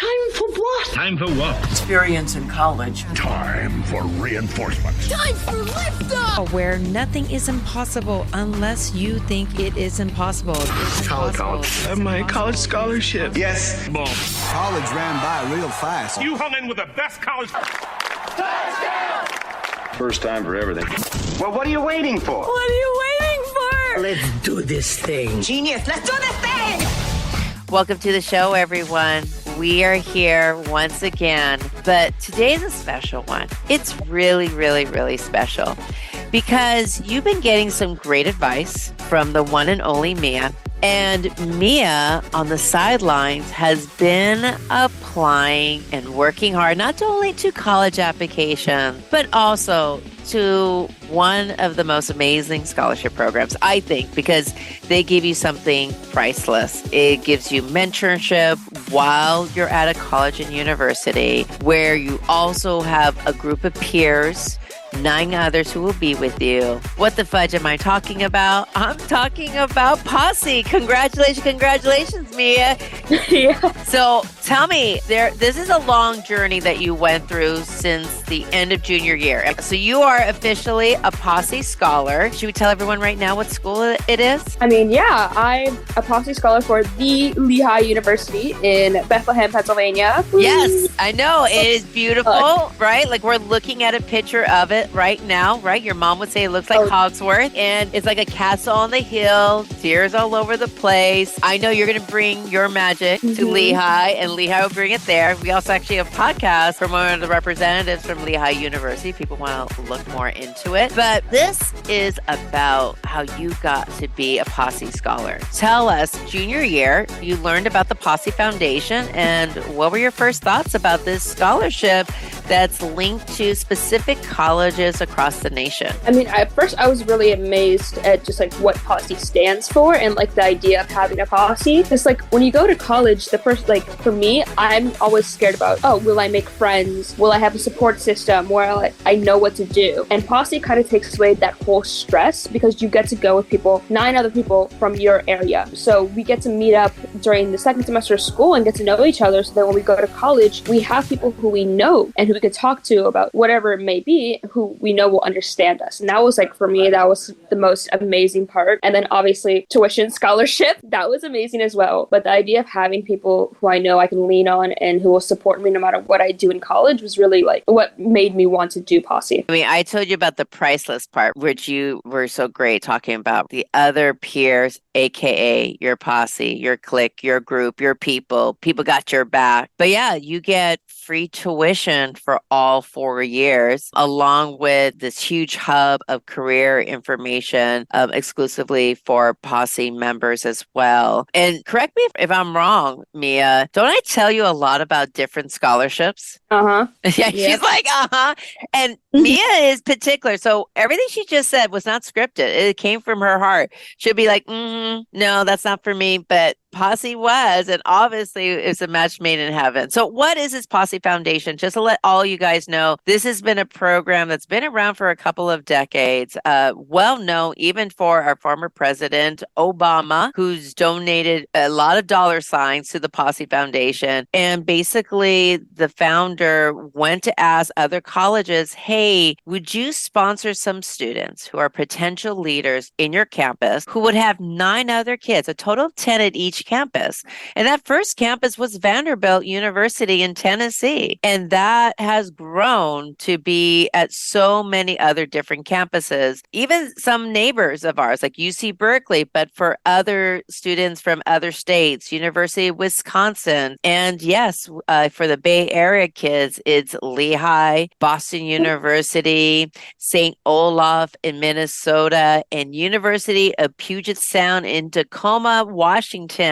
Time for what? Time for what? Experience in college. Time for reinforcement. Time for liftoff! Where nothing is impossible unless you think it is impossible. College. I have my college scholarship. Yes. Boom. College ran by real fast. You hung in with the best college. First time for everything. Well, what are you waiting for? What are you waiting for? Let's do this thing. Genius, let's do this thing! Welcome to the show, everyone. We are here once again, but today's a special one. It's really, really, really special because you've been getting some great advice from the one and only Mia. And Mia, on the sidelines, has been applying and working hard, not only to college applications, but also to one of the most amazing scholarship programs, I think, because they give you something priceless. It gives you mentorship while you're at a college and university, where you also have a group of peers, 9 others who will be with you. What the fudge am I talking about? I'm talking about Posse. Congratulations, Mia. Yeah. So tell me, this is a long journey that you went through since the end of junior year. So you are officially a Posse Scholar. Should we tell everyone right now what school it is? I'm a Posse Scholar for the Lehigh University in Bethlehem, Pennsylvania. Yes, I know. It is beautiful, right? Like we're looking at a picture of it right now, right? Your mom would say it looks like Hogsworth, and it's like a castle on the hill, tears all over the place. I know you're going to bring your magic to Lehigh, and Lehigh will bring it there. We also actually have a podcast from one of the representatives from Lehigh University. People want to look more into it. But this is about how you got to be a Posse Scholar. Tell us, junior year, you learned about the Posse Foundation, and what were your first thoughts about this scholarship that's linked to specific colleges across the nation? I mean, at first I was really amazed at just like what Posse stands for and like the idea of having a posse. It's like when you go to college, the first, like for me, I'm always scared about, will I make friends? Will I have a support system where I know what to do? And Posse kind of takes away that whole stress because you get to go with people, 9 other people from your area. So we get to meet up during the second semester of school and get to know each other so that when we go to college, we have people who we know and who we could talk to about whatever it may be, who we know will understand us. And that was like, for me, that was the most amazing part. And then obviously tuition scholarship, that was amazing as well. But the idea of having people who I know I can lean on and who will support me no matter what I do in college was really like what made me want to do Posse. I mean, I told you about the priceless part, which you were so great talking about. The other peers, AKA your posse, your clique, your group, your people got your back. But yeah, you get free tuition for all 4 years, along with this huge hub of career information exclusively for Posse members as well. And correct me if I'm wrong, Mia, don't I tell you a lot about different scholarships? Uh-huh. Yeah, she's like, uh-huh. And Mia is particular. So everything she just said was not scripted. It came from her heart. She'll be like, no, that's not for me. But Posse was, and obviously it's a match made in heaven. So what is this Posse Foundation? Just to let all you guys know, this has been a program that's been around for a couple of decades, well known even for our former president, Obama, who's donated a lot of dollar signs to the Posse Foundation. And basically the founder went to ask other colleges, hey, would you sponsor some students who are potential leaders in your campus who would have 9 other kids, a total of 10 at each campus. And that first campus was Vanderbilt University in Tennessee. And that has grown to be at so many other different campuses, even some neighbors of ours, like UC Berkeley, but for other students from other states, University of Wisconsin. And yes, for the Bay Area kids, it's Lehigh, Boston University, St. Olaf in Minnesota, and University of Puget Sound in Tacoma, Washington.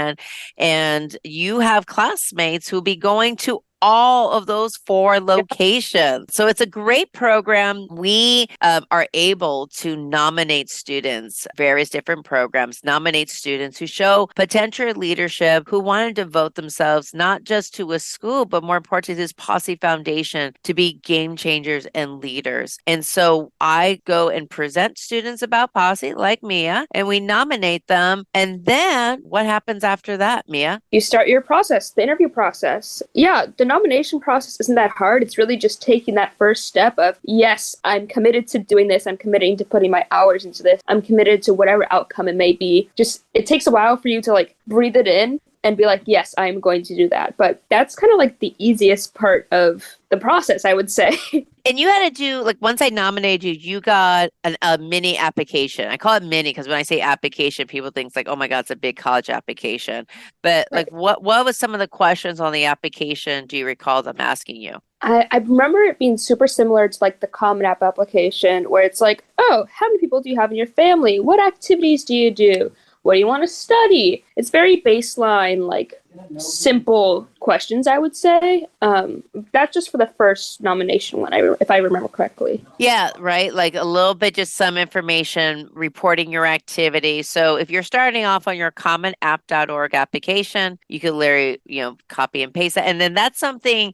And you have classmates who will be going to all of those 4 locations. So it's a great program. We are able to nominate students, various different programs, nominate students who show potential leadership, who want to devote themselves not just to a school, but more importantly, this Posse Foundation to be game changers and leaders. And so I go and present students about Posse, like Mia, and we nominate them. And then what happens after that, Mia? You start your process, the interview process. Yeah, the nomination process isn't that hard. It's really just taking that first step of, yes, I'm committed to doing this. I'm committing to putting my hours into this. I'm committed to whatever outcome it may be. Just, it takes a while for you to like breathe it in and be like, yes, I'm going to do that. But that's kind of like the easiest part of the process, I would say. And you had to do, like, once I nominated you, you got a mini application. I call it mini because when I say application, people think like, oh my God, it's a big college application. But like, what was some of the questions on the application? Do you recall them asking you? I remember it being super similar to like the Common App application where it's like, oh, how many people do you have in your family? What activities do you do? What do you want to study? It's very baseline, like simple questions, I would say. That's just for the first nomination one, if I remember correctly. Yeah, right. Like a little bit, just some information reporting your activity. So if you're starting off on your commonapp.org application, you could literally, copy and paste that. And then that's something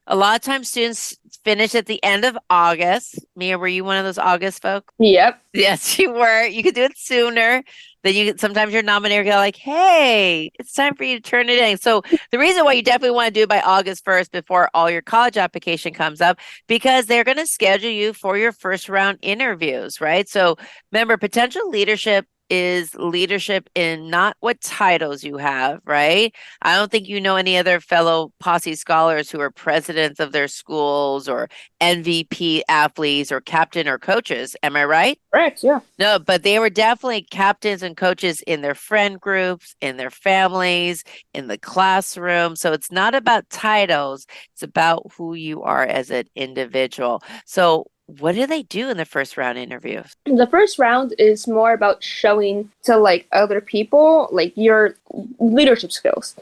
a lot of times students finish at the end of August. Mia, were you one of those August folk? Yep. Yes, you were. You could do it sooner. Then sometimes your nominator go like, hey, it's time for you to turn it in. So the reason why you definitely want to do it by August 1st before all your college application comes up, because they're going to schedule you for your first round interviews, right? So remember, potential leadership is leadership in not what titles you have, right? I don't think you know any other fellow Posse scholars who are presidents of their schools or MVP athletes or captain or coaches. Am I right? Correct, yeah. No, but they were definitely captains and coaches in their friend groups, in their families, in the classroom. So it's not about titles. It's about who you are as an individual. So what do they do in the first round interviews? The first round is more about showing to like other people like your leadership skills.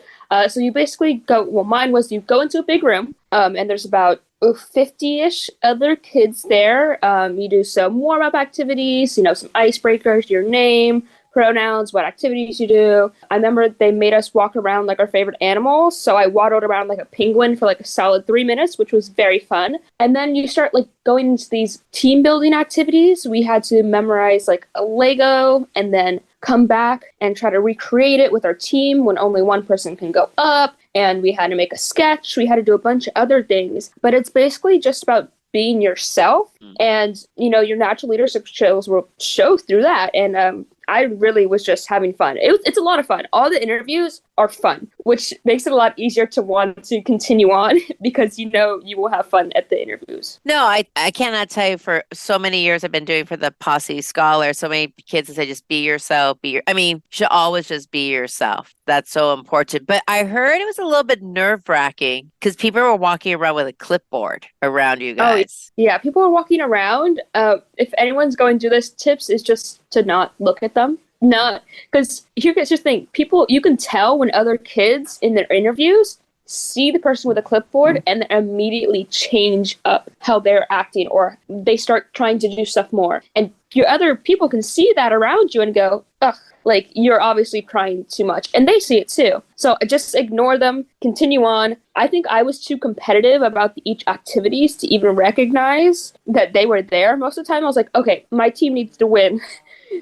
So you basically mine was you go into a big room and there's about 50-ish other kids there. You do some warm-up activities, some icebreakers, your name, pronouns, what activities you do. I remember they made us walk around like our favorite animals. So I waddled around like a penguin for like a solid 3 minutes, which was very fun. And then you start like going into these team building activities. We had to memorize like a Lego and then come back and try to recreate it with our team when only one person can go up. And we had to make a sketch. We had to do a bunch of other things. But it's basically just about being yourself, and your natural leadership skills will show through that. And I really was just having fun. It's a lot of fun. All the interviews are fun, which makes it a lot easier to want to continue on because you will have fun at the interviews. No, I cannot tell you, for so many years I've been doing for the Posse Scholars, so many kids that say just be yourself, you should always just be yourself. That's so important. But I heard it was a little bit nerve-wracking because people were walking around with a clipboard around you guys. Oh, yeah, people are walking around. If anyone's going to do this, tips is just to not look at them. Not because here's the thing: you can tell when other kids in their interviews see the person with a clipboard and then immediately change up how they're acting, or they start trying to do stuff more. And your other people can see that around you and go, ugh, like you're obviously trying too much. And they see it too. So just ignore them, continue on. I think I was too competitive about each activities to even recognize that they were there. Most of the time I was like, okay, my team needs to win.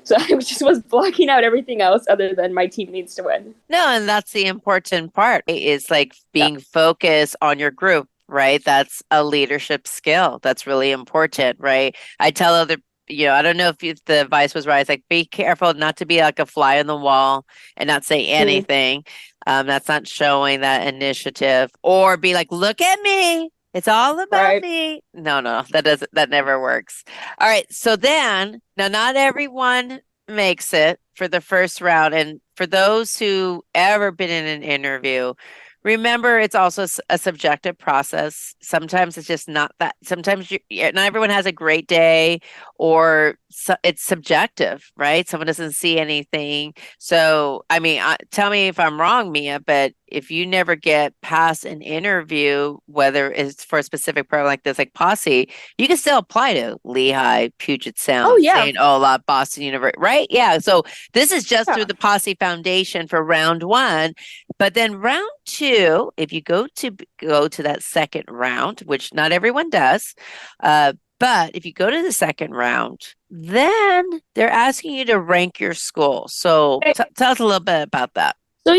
So I just was blocking out everything else other than my team needs to win. No, and that's the important part, is like being focused on your group, right? That's a leadership skill. That's really important, right? I tell other, I don't know if the advice was right. It's like, be careful not to be like a fly on the wall and not say anything. That's not showing that initiative, or be like, look at me. It's all about me. No, that never works. All right. So then, now not everyone makes it for the first round. And for those who ever been in an interview, Remember, it's also a subjective process. Sometimes it's just not that. Sometimes not everyone has a great day, or it's subjective, right? Someone doesn't see anything. So, I mean, tell me if I'm wrong, Mia, but if you never get past an interview, whether it's for a specific program like this, like Posse, you can still apply to Lehigh, Puget Sound, St. Olaf, Boston University, right? Yeah. So this is just through the Posse Foundation for round one. But then round two, if you go to that second round, which not everyone does, but if you go to the second round, then they're asking you to rank your school. So tell us a little bit about that. So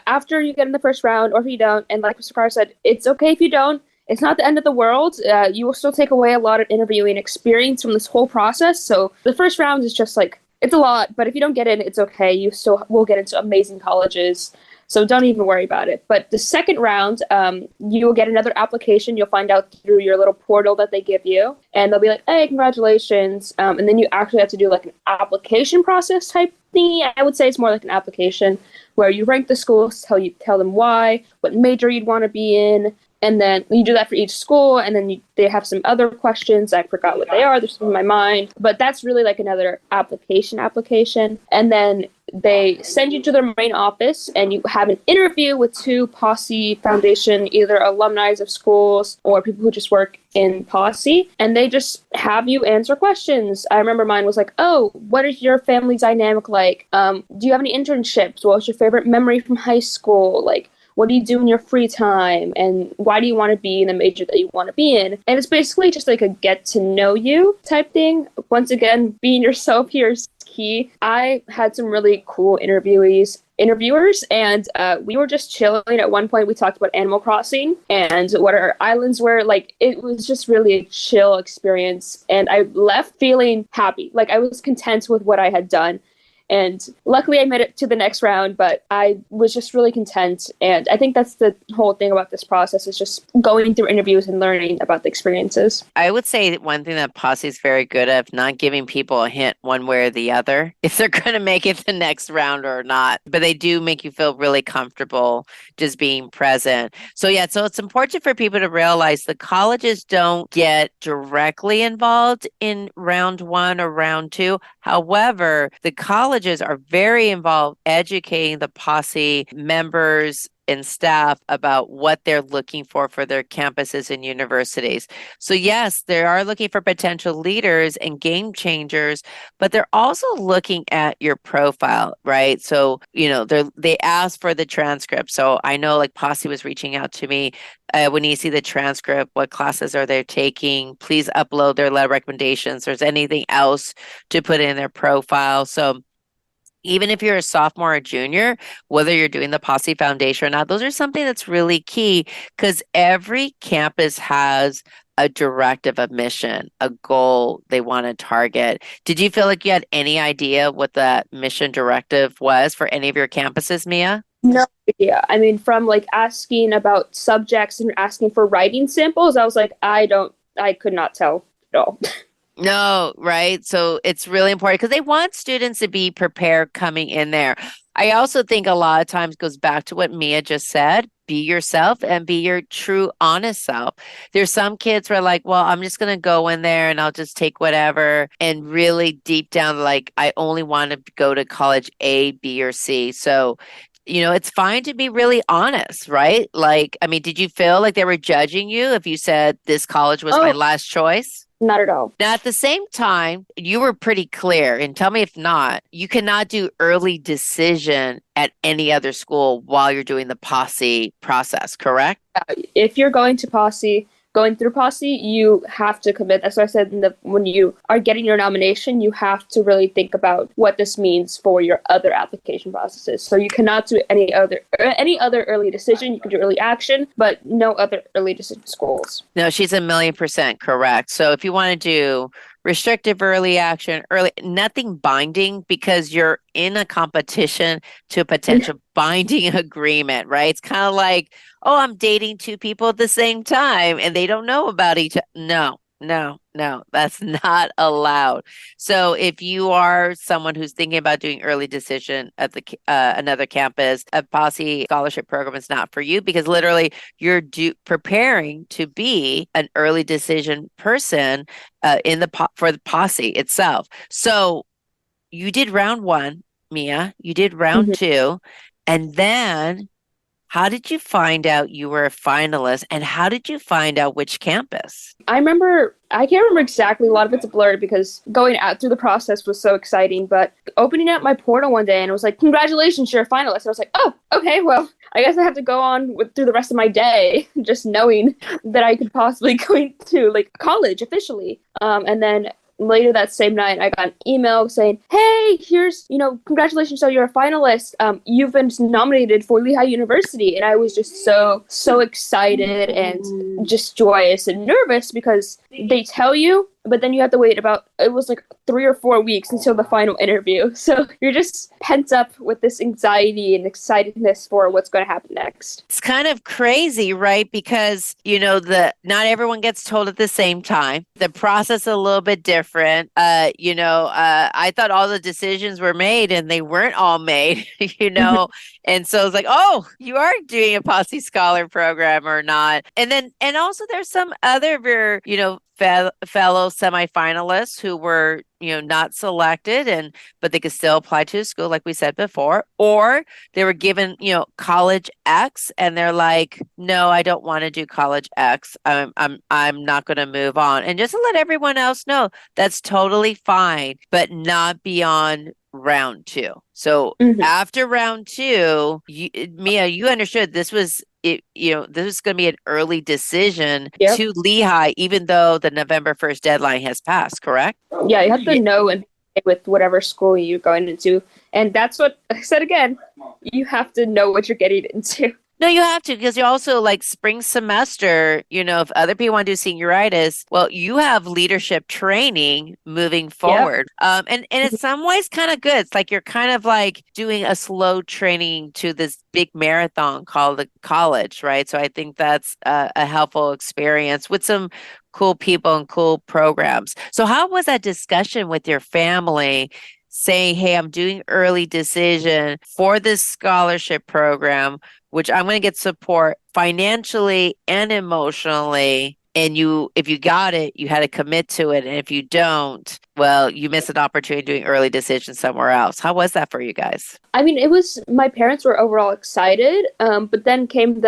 after you get in the first round, or if you don't, and like Mr. Carr said, it's okay if you don't. It's not the end of the world. You will still take away a lot of interviewing experience from this whole process. So the first round is just like, it's a lot, but if you don't get in, it's okay. You still will get into amazing colleges. So don't even worry about it. But the second round, you will get another application. You'll find out through your little portal that they give you. And they'll be like, hey, congratulations. And then you actually have to do like an application process type thing. I would say it's more like an application where you rank the schools, tell them why, what major you'd want to be in. And then you do that for each school, and then they have some other questions. I forgot what they are. They're still in my mind. But that's really like another application. And then they send you to their main office, and you have an interview with 2 Posse Foundation, either alumni of schools or people who just work in Posse. And they just have you answer questions. I remember mine was like, oh, what is your family dynamic like? Do you have any internships? What was your favorite memory from high school? Like, what do you do in your free time? And why do you want to be in the major that you want to be in? And it's basically just like a get to know you type thing. Once again, being yourself here is key. I had some really cool interviewers, and we were just chilling. At one point, we talked about Animal Crossing and what our islands were. Like, it was just really a chill experience. And I left feeling happy. Like, I was content with what I had done. And luckily I made it to the next round, but I was just really content. And I think that's the whole thing about this process, is just going through interviews and learning about the experiences. I would say that one thing that Posse is very good at, not giving people a hint one way or the other, if they're going to make it the next round or not. But they do make you feel really comfortable just being present. So it's important for people to realize the colleges don't get directly involved in round one or round two. However, the colleges are very involved educating the Posse members and staff about what they're looking for their campuses and universities. So yes, they are looking for potential leaders and game changers, but they're also looking at your profile, right? So, they ask for the transcript. So I know like Posse was reaching out to me, when you see the transcript, what classes are they taking? Please upload their letter recommendations. There's anything else to put in their profile. So even if you're a sophomore or junior, whether you're doing the Posse Foundation or not, those are something that's really key, because every campus has a directive, a mission, a goal they want to target. Did you feel like you had any idea what that mission directive was for any of your campuses, Mia? No idea. I mean, from like asking about subjects and asking for writing samples, I was like, I could not tell at all. No, right? So it's really important because they want students to be prepared coming in there. I also think a lot of times goes back to what Mia just said. Be yourself and be your true, honest self. There's some kids who are like, well, I'm just going to go in there and I'll just take whatever. And really deep down, like, I only want to go to college A, B, or C. So it's fine to be really honest, right? Like, I mean, did you feel like they were judging you if you said this college was my last choice? Not at all. Now, at the same time, you were pretty clear, and tell me if not, you cannot do early decision at any other school while you're doing the Posse process, correct? If you're going through Posse, you have to commit. That's what I said when you are getting your nomination, you have to really think about what this means for your other application processes. So you cannot do any other early decision. You can do early action, but no other early decision schools. No, she's 1,000,000% correct. So if you want to do restrictive early action, nothing binding, because you're in a competition to a potential binding agreement, right? It's kind of like, oh, I'm dating 2 people at the same time and they don't know about each other. No, no, that's not allowed. So if you are someone who's thinking about doing early decision at the another campus, a Posse scholarship program is not for you because literally you're preparing to be an early decision person for the Posse itself. So you did round one, Mia. You did round two, and then how did you find out you were a finalist, and how did you find out which campus? I can't remember exactly. A lot of it's blurred because going out through the process was so exciting. But opening up my portal one day and it was like, congratulations, you're a finalist. I was like, oh, okay, well, I guess I have to go on through the rest of my day just knowing that I could possibly go into like college officially. And then later that same night, I got an email saying, hey, here's, congratulations, so you're a finalist. You've been nominated for Lehigh University. And I was just so excited and just joyous and nervous because they tell you, but then you have to wait it was like 3 or 4 weeks until the final interview. So you're just pent up with this anxiety and excitedness for what's going to happen next. It's kind of crazy, right? Because, not everyone gets told at the same time. The process is a little bit different. I thought all the decisions were made and they weren't all made, And so it's like, oh, you are doing a Posse Scholar program or not. And also there's some other, fellow semifinalists who were, not selected but they could still apply to a school, like we said before, or they were given, college X and they're like, no, I don't want to do college X. I'm not going to move on. And just to let everyone else know, that's totally fine, but not beyond round two. So after round two, Mia, you understood this was this is going to be an early decision to Lehigh, even though the November 1st deadline has passed, correct? Yeah, you have to know and with whatever school you're going into. And that's what I said again. You have to know what you're getting into. No, you have to, because you also like spring semester, if other people want to do senioritis, well, you have leadership training moving forward. And in some ways kind of good. It's like you're kind of like doing a slow training to this big marathon called the college, right? So I think that's a helpful experience with some cool people and cool programs. So how was that discussion with your family saying, hey, I'm doing early decision for this scholarship program, which I'm going to get support financially and emotionally. And if you got it, you had to commit to it. And if you don't, well, you miss an opportunity doing early decisions somewhere else. How was that for you guys? I mean, my parents were overall excited, but then came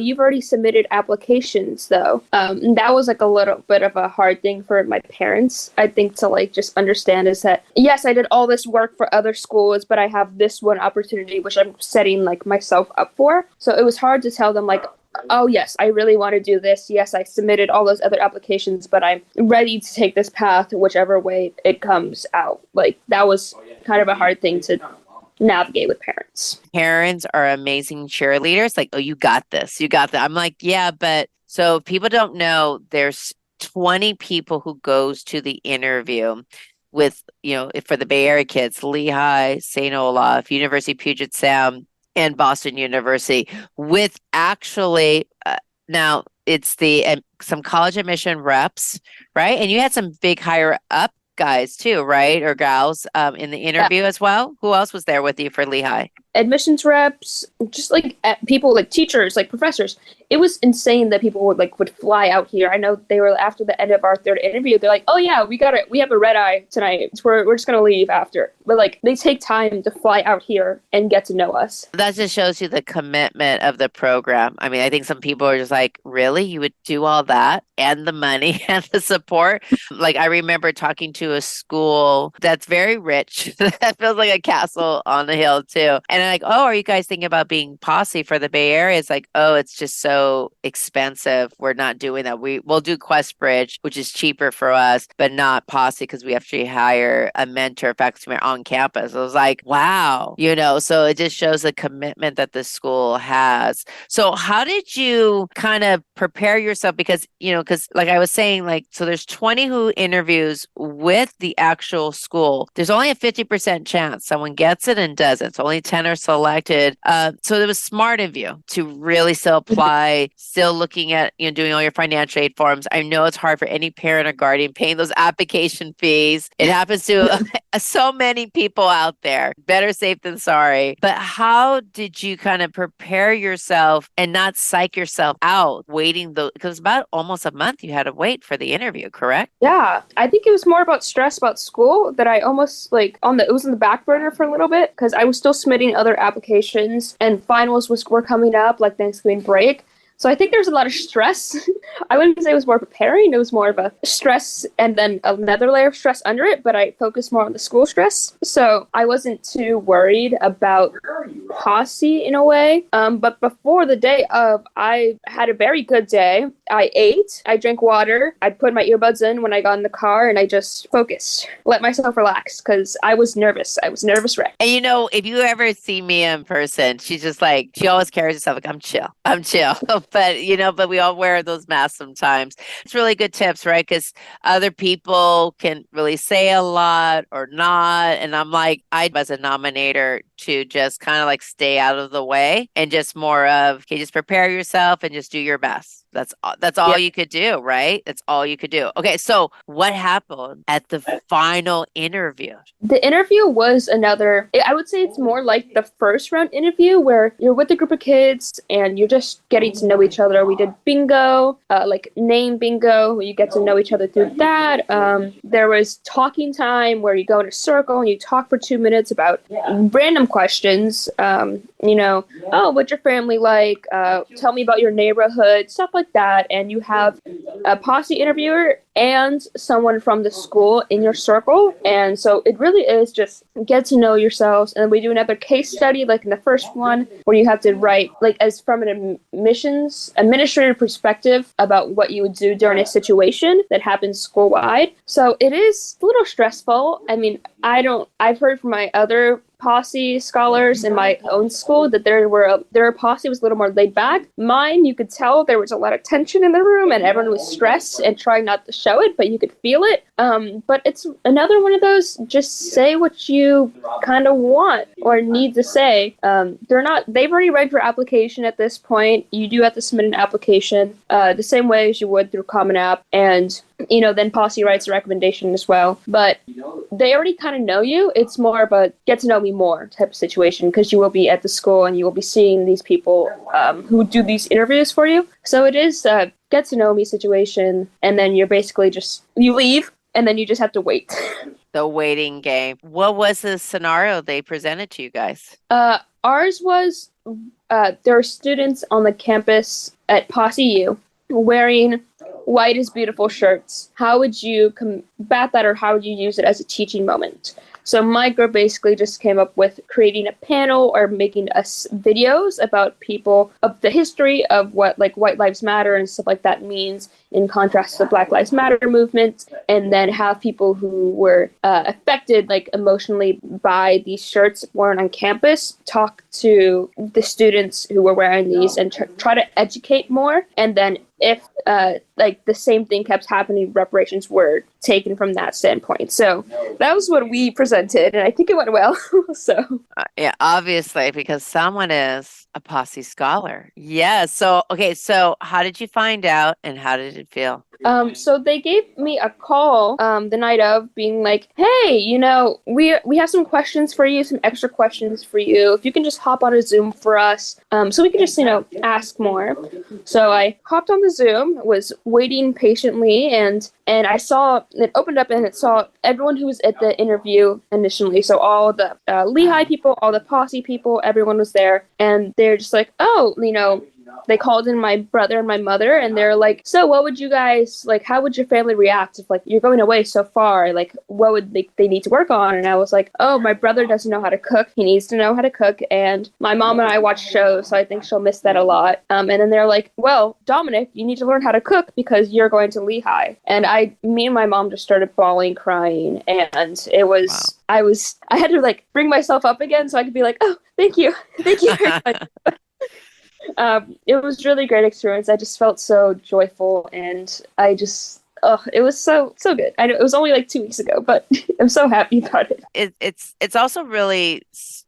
you've already submitted applications though. And that was like a little bit of a hard thing for my parents, I think, to like just understand is that, yes, I did all this work for other schools, but I have this one opportunity, which I'm setting like myself up for. So it was hard to tell them like, oh, yes, I really want to do this. Yes, I submitted all those other applications, but I'm ready to take this path whichever way it comes out. Like, that was kind of a hard thing to navigate with parents. Parents are amazing cheerleaders. Like, oh, you got this. You got that. I'm like, yeah, but so if people don't know, there's 20 people who goes to the interview with, for the Bay Area kids, Lehigh, St. Olaf, University of Puget Sound, and Boston University, with actually now it's some college admission reps, right? And you had some big higher up guys too, right? Or gals in the interview as well. Who else was there with you for Lehigh? Admissions reps, just like people like teachers, like professors. It was insane that people would fly out here. I know they were after the end of our third interview. They're like, "Oh yeah, we have a red eye tonight. We're just gonna leave after." But like they take time to fly out here and get to know us. That just shows you the commitment of the program. I mean, I think some people are just like, "Really, you would do all that and the money and the support?" Like I remember talking to a school that's very rich, that feels like a castle on the hill too, and I'm like, oh, are you guys thinking about being Posse for the Bay Area? It's like, oh, it's just so expensive. We're not doing that. We'll do Questbridge, which is cheaper for us, but not Posse because we have to hire a mentor faculty member on campus. I was like, wow, so it just shows the commitment that the school has. So how did you kind of prepare yourself? Because like I was saying, like, so there's 20 who interviews with the actual school. There's only a 50% chance someone gets it and doesn't. It's only 10 they're selected. So it was smart of you to really still apply, still looking at, doing all your financial aid forms. I know it's hard for any parent or guardian paying those application fees. It happens to so many people out there. Better safe than sorry. But how did you kind of prepare yourself and not psych yourself out waiting because about almost a month you had to wait for the interview, correct? Yeah, I think it was more about stress about school that I almost it was in the back burner for a little bit because I was still submitting other applications and finals were coming up like Thanksgiving break. So I think there's a lot of stress. I wouldn't say it was more preparing. It was more of a stress and then another layer of stress under it, but I focused more on the school stress. So I wasn't too worried about Posse in a way. But before the day of, I had a very good day. I ate, I drank water, I put my earbuds in when I got in the car, and I just focused, let myself relax because I was nervous. I was nervous wreck. And if you ever see Mia in person, she's just like, she always carries herself like, I'm chill. But we all wear those masks sometimes. It's really good tips, right? Because other people can really say a lot or not. And I'm like, I was a nominator to just kind of like stay out of the way and just more of, okay, just prepare yourself and just do your best. That's all you could do, right? That's all you could do. Okay, so what happened at the final interview? The interview was I would say it's more like the first round interview where you're with a group of kids and you're just getting to know each other. We did bingo, like name bingo. You get to know each other through that. There was talking time where you go in a circle and you talk for 2 minutes about random questions. What's your family like? Tell me about your neighborhood, stuff like that. And you have a Posse interviewer and someone from the school in your circle. And so it really is just get to know yourselves. And we do another case study, like in the first one, where you have to write, like as from an administrative perspective about what you would do during a situation that happens school-wide. So it is a little stressful. I mean, I've heard from my other Posse scholars in my own school that their Posse was a little more laid back. Mine, you could tell there was a lot of tension in the room and everyone was stressed and trying not to show it, but you could feel it. But it's another one of those, just say what you kind of want or need to say. They've already read your application at this point. You do have to submit an application the same way as you would through Common App. And then Posse writes a recommendation as well. But they already kind of know you. It's more of a get to know me more type of situation because you will be at the school and you will be seeing these people who do these interviews for you. So it is a get to know me situation. And then you're basically you leave and then you just have to wait. The waiting game. What was the scenario they presented to you guys? Ours was there are students on the campus at Posse U wearing white is beautiful shirts. How would you combat that or how would you use it as a teaching moment? So my group basically just came up with creating a panel or making us videos about people of the history of what like White Lives Matter and stuff like that means in contrast to the Black Lives Matter movement, and then have people who were affected like emotionally by these shirts worn on campus talk to the students who were wearing these and try to educate more. And then if the same thing kept happening, reparations were taken from that standpoint. So that was what we presented, and I think it went well. So yeah, obviously, because someone is a Posse scholar. Yeah. So how did you find out, and how did it feel? So they gave me a call the night of, being like, hey, we have some questions for you, some extra questions for you. If you can just hop on a Zoom for us, so we can just ask more. So I hopped on the Zoom, was waiting patiently, and I saw it opened up and it saw everyone who was at the interview initially. So all the Lehigh people, all the Posse people, everyone was there, and they're just like, oh, they called in my brother and my mother, and they're like, so what would you guys, how would your family react if, you're going away so far? What would they need to work on? And I was like, oh, my brother doesn't know how to cook. He needs to know how to cook. And my mom and I watch shows, so I think she'll miss that a lot. And then they're like, well, Dominic, you need to learn how to cook because you're going to Lehigh. And me and my mom just started bawling, crying. And it was, wow. I had to bring myself up again so I could be like, oh, thank you. Thank you very much. It was really great experience. I just felt so joyful, and it was so good. I know it was only 2 weeks ago, but I'm so happy about it. It's also really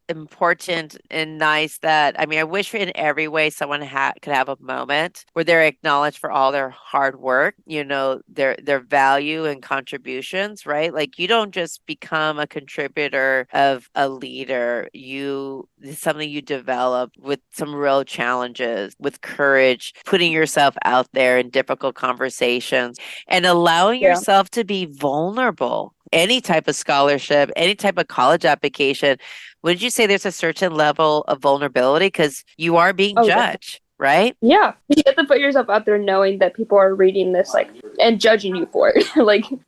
important and nice that, I mean, I wish in every way someone could have a moment where they're acknowledged for all their hard work, their value and contributions, right? Like you don't just become a contributor of a leader. It's something you develop with some real challenges, with courage, putting yourself out there in difficult conversations and allowing yourself to be vulnerable. Any type of scholarship, any type of college application, would you say there's a certain level of vulnerability because you are being judged, right? Yeah. You have to put yourself out there knowing that people are reading this and judging you for it.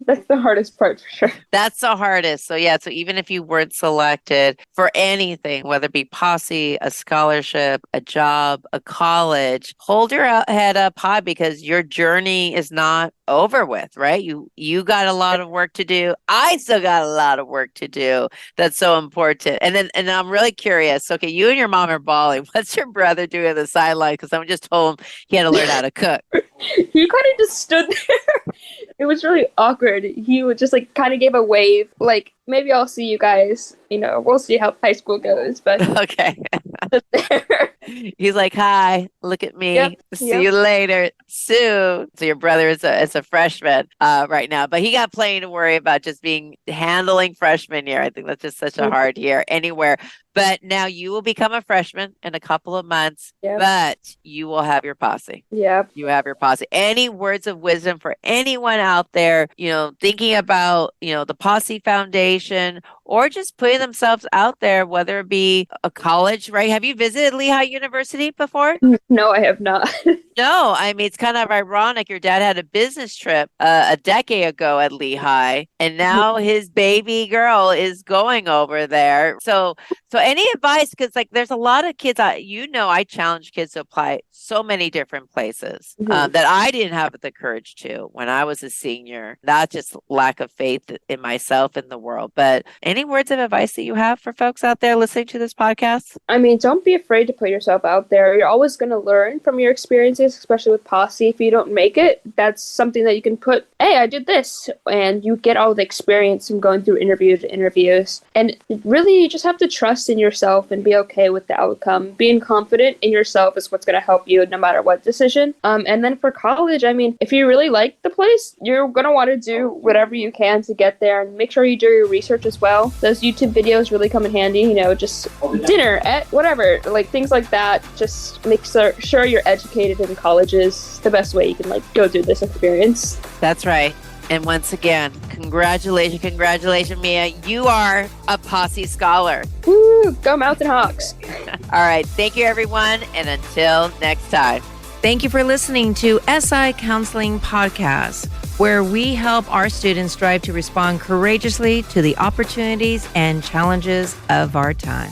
That's the hardest part for sure. That's the hardest. So even if you weren't selected for anything, whether it be Posse, a scholarship, a job, a college, hold your head up high because your journey is not over with, right? You got a lot of work to do. I still got a lot of work to do. That's so important. And I'm really curious. Okay, you and your mom are bawling. What's your brother doing on the sideline? Because someone just told him he had to learn how to cook. He kind of just stood there. It was really awkward. He would just kind of gave a wave, maybe I'll see you guys. We'll see how high school goes. But okay. He's like, hi, look at me. See you later soon. So your brother is a freshman right now, but he got plenty to worry about just handling freshman year. I think that's just such a hard year anywhere. But now you will become a freshman in a couple of months, but you will have your posse. Yeah. You have your posse. Any words of wisdom for anyone out there, thinking about, the Posse Foundation or just putting themselves out there, whether it be a college, right? Have you visited Lehigh University before? No, I have not. No, I mean, it's kind of ironic. Your dad had a business trip a decade ago at Lehigh, and now his baby girl is going over there. So any advice? Because there's a lot of kids, I challenge kids to apply so many different places that I didn't have the courage to when I was a senior, not just lack of faith in myself and the world, but any words of advice that you have for folks out there listening to this podcast? I mean, don't be afraid to put yourself out there. You're always going to learn from your experiences, especially with Posse. If you don't make it, that's something that you can put, hey, I did this. And you get all the experience from going through interview to interviews. And really, you just have to trust in yourself and be okay with the outcome. Being confident in yourself is what's going to help you no matter what decision. And then for college, I mean, if you really like the place, you're going to want to do whatever you can to get there and make sure you do your research as well. Those YouTube videos really come in handy, just dinner at whatever, things like that. Just make sure you're educated in college is the best way you can go through this experience. That's right. And once again, congratulations, Mia. You are a Posse Scholar. Woo! Go Mountain Hawks. All right. Thank you, everyone. And until next time. Thank you for listening to SI Counseling Podcast, where we help our students strive to respond courageously to the opportunities and challenges of our time.